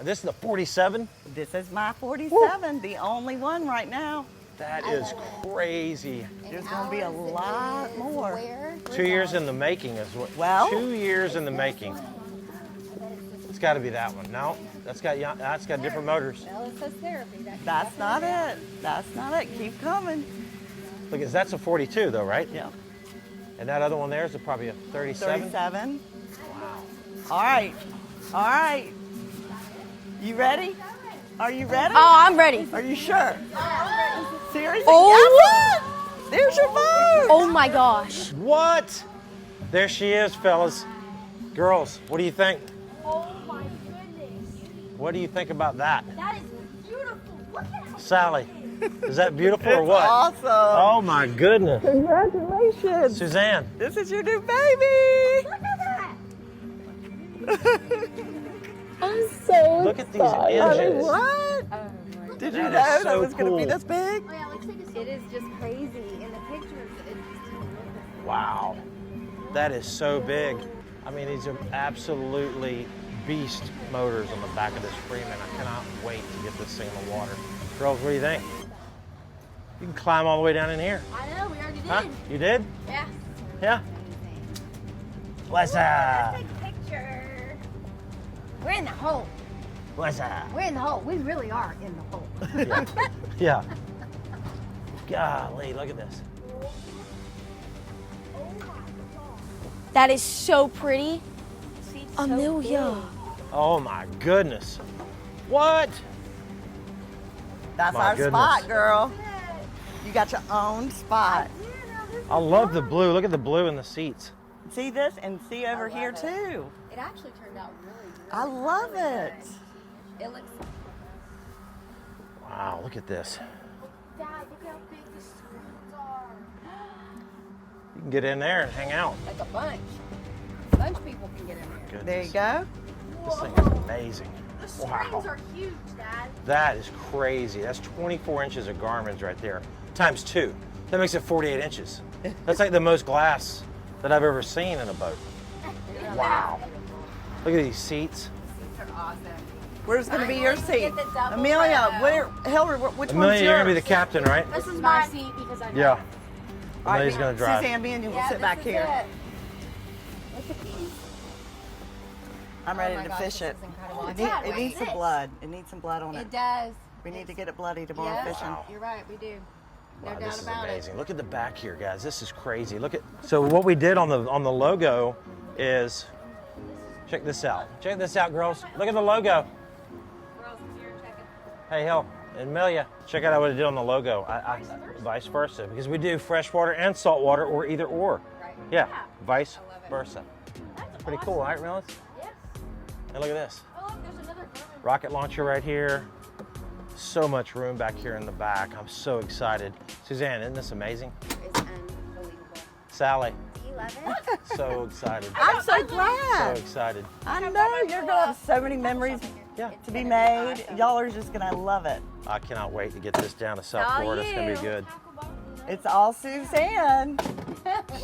This is the 47? This is my 47, Woo. The only one right now. That is crazy. There's going to be a lot more. 2 years in the making is what? Well, 2 years in the making. It's got to be that one. No, that's got different motors. Well, it says therapy. That's not it. That's not it. Keep coming. Look, that's a 42 though, right? Yeah. And that other one there is probably a 37? 37. Wow. All right. All right. You ready? Are you ready? Oh, I'm ready. Are you sure? Seriously? Oh, yes. There's your boat. Oh my gosh. What? There she is, fellas. Girls, what do you think? Oh my goodness. What do you think about that? That is beautiful. Look at how Sally, is that beautiful or what? Awesome. Oh my goodness. Congratulations. Suzanne. This is your new baby. Look at that. I'm so Look at these excited. engines. What? Did you know That is that so was going to be cool. this big? Oh, yeah, let's take a seat. It is just crazy. In the pictures, it just Wow. That is so big. I mean, these are absolutely beast motors on the back of this Freeman. I cannot wait to get this thing in the water. Girls, what do you think? You can climb all the way down in here. I know, we already did. Huh? You did? Yeah. Yeah? What's up? Let's take a picture. We're in the hole. What's up? We're in the hole. We really are in the hole. Yeah. Yeah. Golly, look at this. That is so pretty. Seat's Amelia. Oh my goodness. What? That's My our goodness. spot, girl. You got your own spot. I love the blue. Look at the blue in the seats. See this and see over here too. It actually turned out really good. I love it. It looks. Wow, look at this. Dad, look how big the screens are. You can get in there and hang out. Like a bunch. A bunch of people can get in there. Goodness. There you go. This thing is amazing. The screens Wow. are huge, Dad. That is crazy. That's 24 inches of Garmin's right there, times 2. That makes it 48 inches. That's like the most glass that I've ever seen in a boat. Wow. Look at these seats. These are awesome. Where's going to be your seat? Get the double Amelia, row. Hillary, which Amelia, one's you're yours? gonna be the captain, right? This is my seat because I know. Yeah. All right, Amelia's gonna drive. Suzanne, me and you will Yeah, sit this back is here. it. Look at these. I'm Oh ready my to gosh, fish this it. is incredible. It, Dad, it what needs is some this? blood. It needs some blood on it. It does. We need to get it bloody tomorrow Yeah, fishing. you're right, we do. No Wow, doubt this is about amazing. it. Look at the back here, guys. This is crazy. Look at. So what we did on the logo is, check this out. Check this out, girls. Look at the logo. Hey, Hill and Amelia, check out what I did on the logo. Vice versa, because we do freshwater and saltwater, or either or. Right. Yeah, vice versa. Pretty cool, right, Millis? Yes. And look at this. Oh, look, there's another Garmin. Rocket launcher right here. So much room back here in the back. I'm so excited. Suzanne, isn't this amazing? It's unbelievable. Sally, Do you love it? so excited. I'm so So glad. excited. I know you're going to have so many memories Yeah. to be made. Y'all are just going to love it. I cannot wait to get this down to South All Florida. It's gonna be you. good. It's all Suzanne.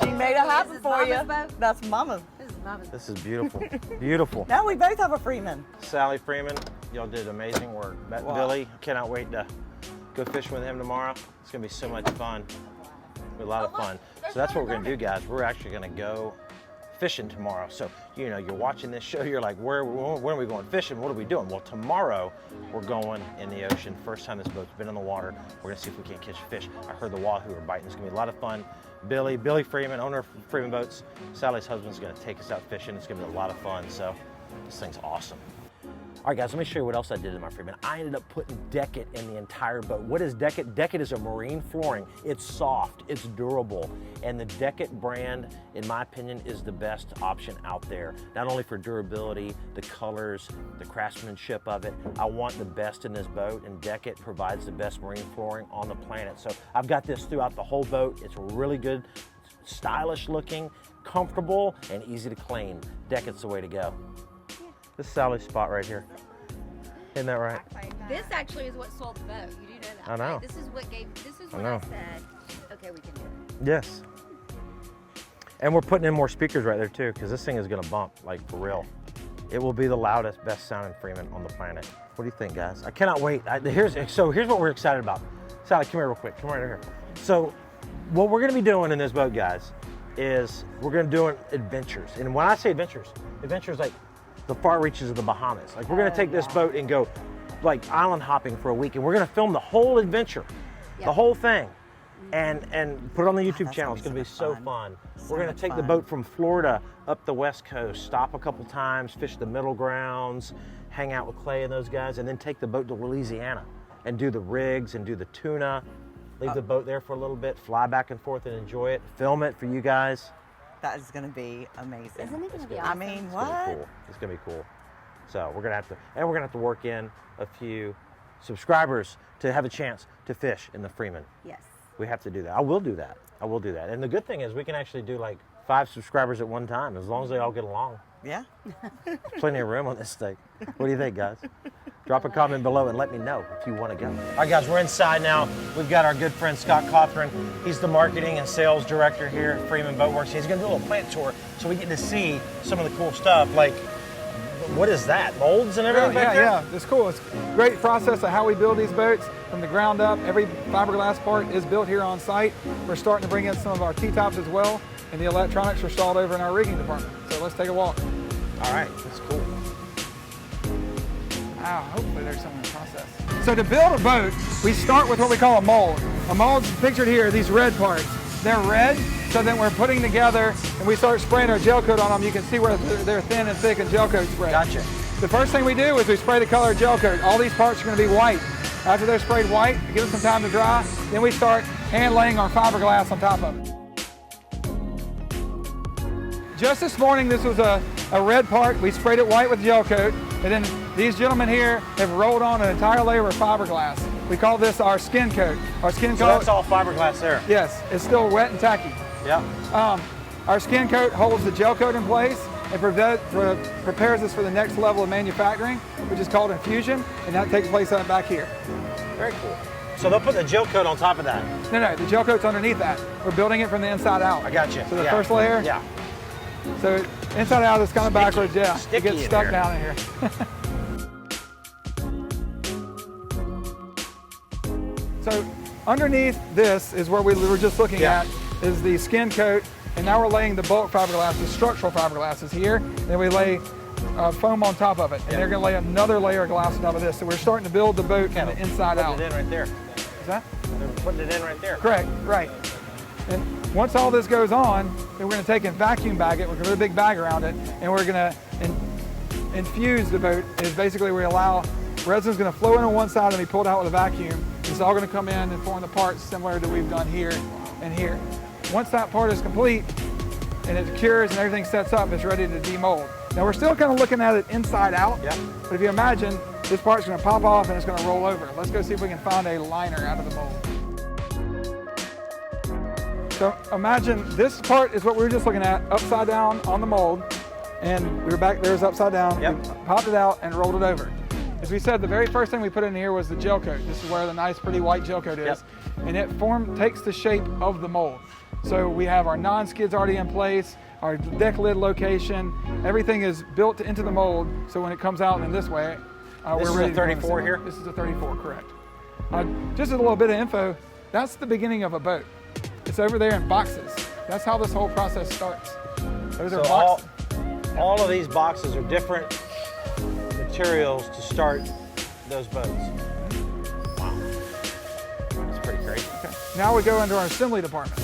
She made it happen This is for you. Mama's boat? That's Mama's. This is Mama's. This is beautiful. Beautiful. Now we both have a Freeman. Sally Freeman, y'all did amazing work. Met Wow. Billy, cannot wait to go fishing with him tomorrow. It's gonna be so much fun. It'll be a lot of fun. So that's what we're gonna do, guys. We're actually gonna go fishing tomorrow. So, you know, you're watching this show, you're like, when are we going fishing? What are we doing? Well, tomorrow we're going in the ocean. First time this boat's been in the water. We're gonna see if we can't catch a fish. I heard the wahoo are biting. It's gonna be a lot of fun. Billy Freeman, owner of Freeman Boats, Sally's husband's gonna take us out fishing. It's gonna be a lot of fun. So this thing's awesome. All right, guys, let me show you what else I did in my Freeman. I ended up putting Deck-It in the entire boat. What is Deck-It? Deck-It is a marine flooring. It's soft, it's durable, and the Deck-It brand, in my opinion, is the best option out there. Not only for durability, the colors, the craftsmanship of it. I want the best in this boat, and Deck-It provides the best marine flooring on the planet. So I've got this throughout the whole boat. It's really good, stylish looking, comfortable, and easy to clean. Deck-It's the way to go. This is Sally's spot right here. Isn't that right? This actually is what sold the boat. You do know that. I know. Right? This is what I I know. said, okay, we can do it. Yes. And we're putting in more speakers right there too, because this thing is gonna bump, like for real. It will be the loudest, best sounding Freeman on the planet. What do you think, guys? I cannot wait. Here's what we're excited about. Sally, come here real quick. Come right here. So what we're gonna be doing in this boat, guys, is we're gonna do adventures. And when I say adventures like the far reaches of the Bahamas. Like we're gonna take this boat and go like island hopping for a week, and we're gonna film the whole adventure, the whole thing, and put it on the YouTube channel. It's gonna be so fun. We're gonna take the boat from Florida up the West Coast, stop a couple times, fish the middle grounds, hang out with Clay and those guys, and then take the boat to Louisiana and do the rigs and do the tuna, leave the boat there for a little bit, fly back and forth and enjoy it, film it for you guys. That is going to be amazing. Isn't it going to be I awesome? mean, It's what? gonna be cool. It's gonna be cool. So we're gonna have to work in a few subscribers to have a chance to fish in the Freeman. Yes. We have to do that. I will do that. I will do that. And the good thing is we can actually do like 5 subscribers at one time, as long as they all get along. Yeah. Plenty of room on this thing. What do you think, guys? Drop a comment below and let me know if you want to go. All right, guys, we're inside now. We've got our good friend Scott Cothran. He's the marketing and sales director here at Freeman Boatworks. He's going to do a little plant tour so we get to see some of the cool stuff. Like, what is that? Molds and everything back there? Yeah, it's cool. It's a great process of how we build these boats from the ground up. Every fiberglass part is built here on site. We're starting to bring in some of our T-tops as well, and the electronics are installed over in our rigging department. So let's take a walk. All right, that's cool. Wow, hopefully there's some in the process. So to build a boat, we start with what we call a mold. A mold's pictured here, these red parts. They're red, so then we're putting together and we start spraying our gel coat on them. You can see where they're thin and thick and gel coat spray. Gotcha. The first thing we do is we spray the color gel coat. All these parts are going to be white. After they're sprayed white, it gives them some time to dry. Then we start hand laying our fiberglass on top of it. Just this morning, this was a red part. We sprayed it white with gel coat. And then these gentlemen here have rolled on an entire layer of fiberglass. We call this our skin coat. Our skin So coat. that's all fiberglass there? Yes, it's still wet and tacky. Yeah. Our skin coat holds the gel coat in place and prepares us for the next level of manufacturing, which is called infusion, and that takes place back here. Very cool. So they'll put the gel coat on top of that? No, the gel coat's underneath that. We're building it from the inside out. I got you. So the first layer? Yeah. So inside out is kind of backwards, yeah. Sticky It gets in stuck here. down in here. So underneath this is where we were just looking at, is the skin coat, and now we're laying the bulk fiberglass, the structural fiberglass is here, and then we lay foam on top of it, and they're going to lay another layer of glass on top of this. So we're starting to build the boat from the inside out. Putting it in right there. Is that? They're putting it in right there. Correct, right. And once all this goes on, then we're going to take and vacuum bag it with a really big bag around it, and we're going to infuse the boat. Is basically we allow resin's going to flow in on one side and be pulled out with a vacuum. It's all going to come in and form the parts similar to we've done here and here. Once that part is complete and it cures and everything sets up, it's ready to demold. Now we're still kind of looking at it inside out, but if you imagine, this part's going to pop off and it's going to roll over. Let's go see if we can find a liner out of the mold. So imagine this part is what we were just looking at, upside down on the mold, and we were back there, it's upside down. We popped it out and rolled it over. As we said, the very first thing we put in here was the gel coat. This is where the nice, pretty white gel coat is, and it takes the shape of the mold. So we have our non-skids already in place, our deck lid location, everything is built into the mold, so when it comes out in this way, we're ready to go. This is a 34 here? This is a 34, correct. Just a little bit of info, that's the beginning of a boat. It's over there in boxes. That's how this whole process starts. Those are boxes. All of these boxes are different materials to start those boats. Wow. That's pretty great. Okay. Now we go into our assembly department.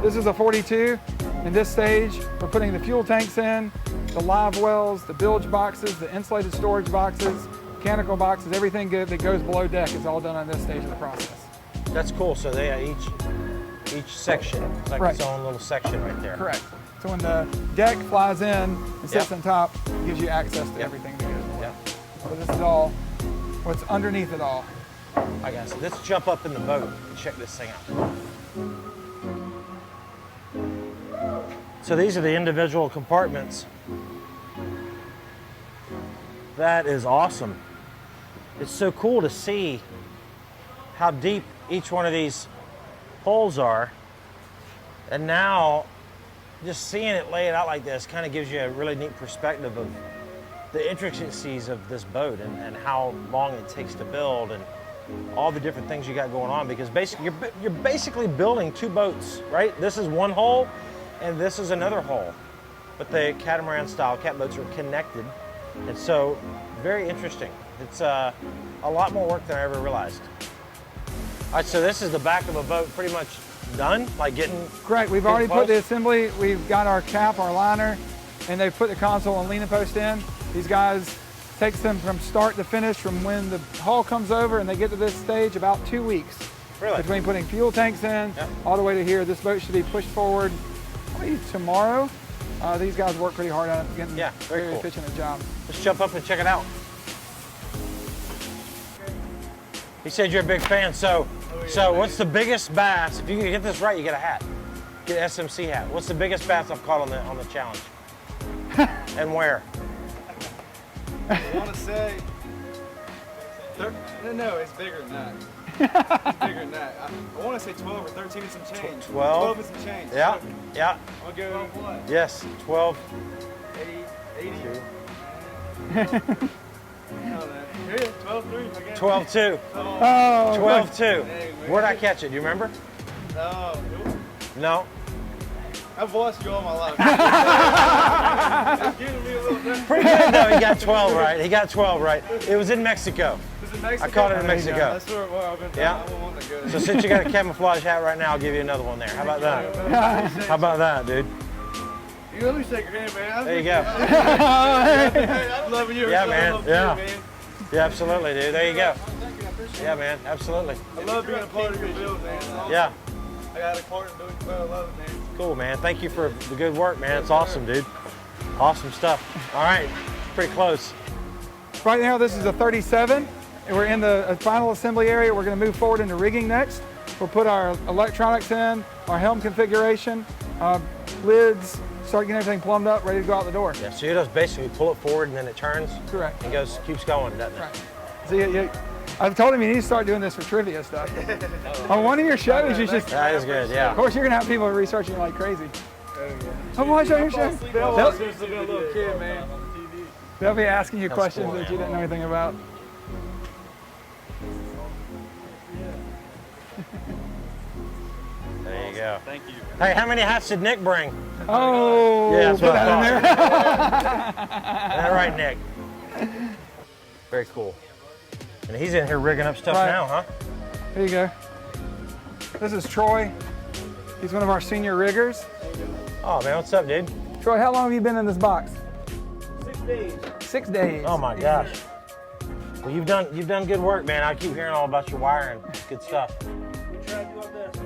This is a 42. In this stage, we're putting the fuel tanks in, the live wells, the bilge boxes, the insulated storage boxes, mechanical boxes, everything that goes below deck is all done on this stage of the process. That's cool. So they each section, it's like its own little section right there. Correct. So when the deck flies in and sits on top, it gives you access to everything that goes below. So this is all what's underneath it all. I guess. Let's jump up in the boat and check this thing out. So these are the individual compartments. That is awesome. It's so cool to see how deep each one of these holes are. And now just seeing it laid out like this kind of gives you a really neat perspective of the intricacies of this boat and how long it takes to build and all the different things you got going on, because basically you're basically building two boats, right? This is one hull and this is another hull, but the catamaran style cat boats are connected, and so very interesting. It's a lot more work than I ever realized. All right, so this is the back of a boat pretty much done, like getting Correct. We've already put the assembly. We've got our cap, our liner, and they've put the console and leaning post in. These guys takes them from start to finish, from when the hull comes over and they get to this stage, about 2 weeks. Really? Between putting fuel tanks in, all the way to here. This boat should be pushed forward probably tomorrow. These guys work pretty hard on it, getting very cool. efficient at job. Let's jump up and check it out. He said you're a big fan, so what's the biggest bass? If you can get this right, you get a hat. Get an SMC hat. What's the biggest bass I've caught on the challenge? And where? I want to say, no, it's bigger than that. It's bigger than that. I want to say 12 or 13 and some change. 12? 12 and some change. Yeah, yeah. I'll go 12 what? Yes, 12. 80. No, man. Here, 12-3 again. 12-2. Oh, 12-2. Where'd I catch it? Do you remember? No. I've watched you all my life. It's giving me a little bit. Pretty good though. He got 12 right. He got 12 right. It was in Mexico. Is it Mexico? I caught it in Mexico. That's where I've been. Yeah. I want to go. So since you got a camouflage hat right now, I'll give you another one there. How about that? How about that, dude? You let me shake your hand, man. There you go. I'm loving you. Yeah, I man. love Yeah. you, man. Yeah, absolutely, dude. There you go. Yeah, man. Absolutely. I love being a part of your build, man. It's awesome. Yeah. I got a part in doing it. I love it, man. Cool, man. Thank you for the good work, man. It's awesome, dude. Awesome stuff. All right. Pretty close. Right now, this is a 37, and we're in the final assembly area. We're going to move forward into rigging next. We'll put our electronics in, our helm configuration, lids, start getting everything plumbed up, ready to go out the door. Yeah, so you just basically pull it forward and then it turns. Correct. And keeps going, doesn't it? Right. So I've told him you need to start doing this for trivia stuff. On one of your shows, you should. That is good, yeah. Of course, you're gonna have people researching like crazy. I'm watching your show. They'll be asking you questions cool, that you didn't know anything about. There you go. Thank you. Hey, how many hats did Nick bring? Oh, Yeah, that's put what I that in thought. there. Is that right, Nick? Very cool. And he's in here rigging up stuff now, huh? Here you go. This is Troy. He's one of our senior riggers. Oh man, what's up, dude? Troy, how long have you been in this box? 6 days. 6 days. Oh my gosh. Well, you've done good work, man. I keep hearing all about your wiring. Good stuff. We try to do our best.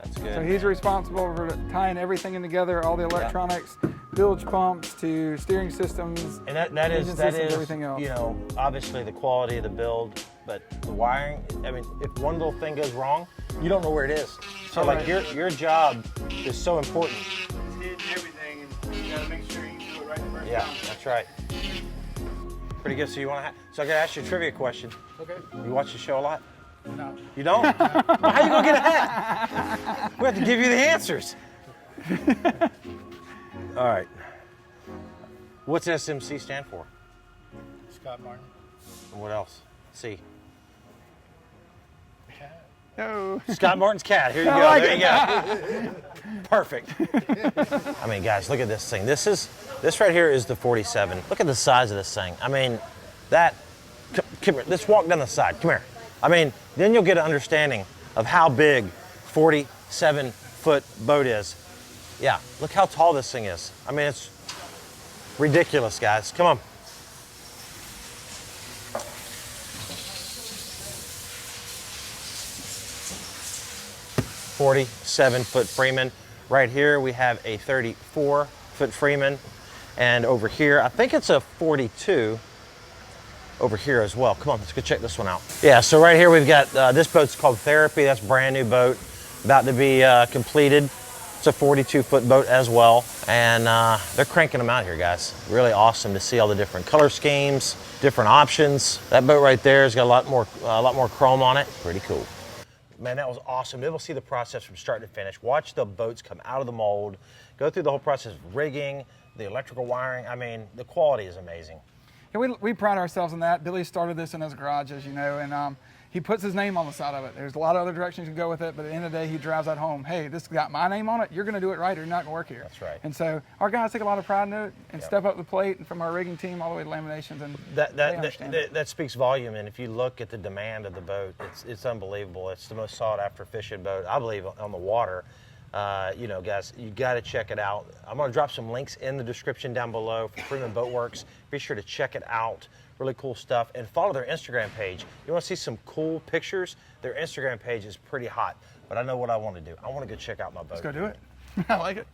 That's good. So he's responsible for tying everything in together, all the electronics, bilge pumps to steering systems. And that is everything else. You know, obviously the quality of the build, but the wiring. I mean, if one little thing goes wrong, you don't know where it is. So like your job is so important. It's hitting everything, and you gotta make sure you do it right the first Yeah, time. that's right. Pretty good. So you want to? So I gotta ask you a trivia question. Okay. You watch the show a lot? No. You don't? Well, how you gonna get a hat? We have to give you the answers. All right. What's SMC stand for? Scott Martin. And what else? C. No. Scott Martin's cat. Here you go. There you go. Perfect. I mean, guys, look at this thing. This right here is the 47. Look at the size of this thing. I mean, come here. Let's walk down the side. Come here. I mean, then you'll get an understanding of how big 47-foot boat is. Yeah, look how tall this thing is. I mean, it's ridiculous, guys. Come on. "47-foot Freeman." Right here we have a 34-foot Freeman, and over here I think it's a 42 over here as well. Come on, let's go check this one out. Yeah, so right here we've got this boat's called Therapy. That's a brand new boat, about to be completed. It's a 42-foot boat as well, and they're cranking them out here, guys. Really awesome to see all the different color schemes, different options. That boat right there has got a lot more chrome on it. Pretty cool. man, that was awesome. Be able to see the process from start to finish. Watch the boats come out of the mold, go through the whole process of rigging, the electrical wiring. I mean, the quality is amazing. Yeah, we pride ourselves in that. Billy started this in his garage, as you know, and he puts his name on the side of it. There's a lot of other directions you can go with it, but at the end of the day, he drives that home. Hey, this got my name on it. You're going to do it right, or you're not going to work here. That's right. And so our guys take a lot of pride in it and step up the plate, and from our rigging team all the way to laminations, and they understand it. That speaks volume. And if you look at the demand of the boat, it's unbelievable. It's the most sought after fishing boat, I believe, on the water. You know, guys, you got to check it out. I'm going to drop some links in the description down below for Freeman Boatworks. Be sure to check it out. Really cool stuff. And follow their Instagram page. You want to see some cool pictures? Their Instagram page is pretty hot. But I know what I want to do. I want to go check out my boat. Let's go do it. I like it.